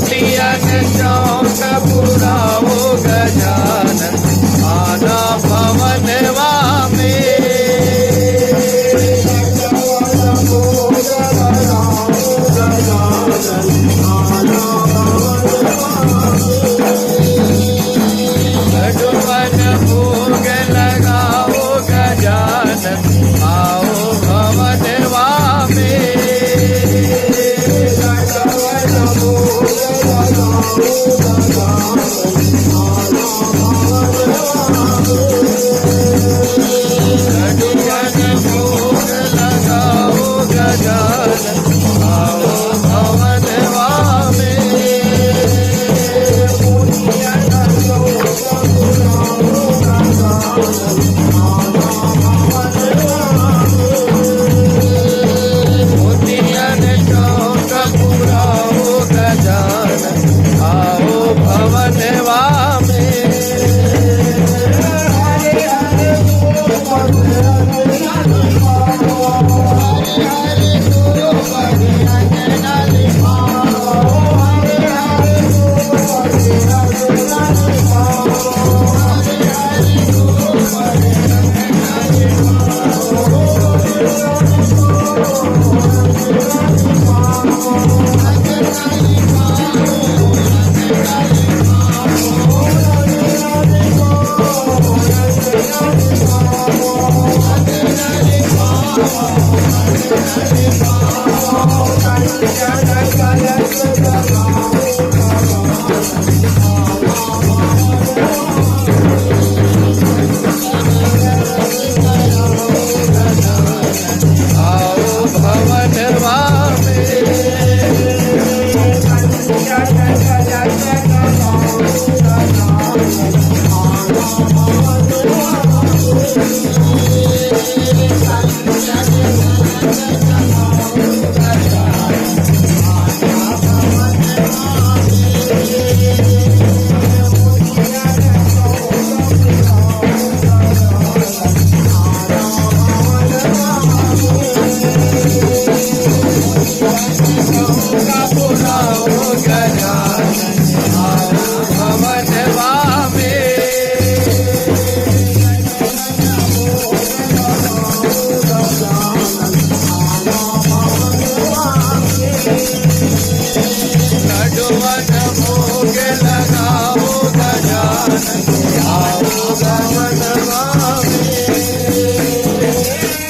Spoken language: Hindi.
मोतियन चौक पुराओ गजानन आना भवनवा में। लड्डुअन भोग लगाओ गजानन आओ भवनवा में। लड्डुअन भोग लगाओ गजानन आओ भवनवा में। मोतियन चौक पुराओ गजानन आओ भवनवा में। Jai Jai Jai Jai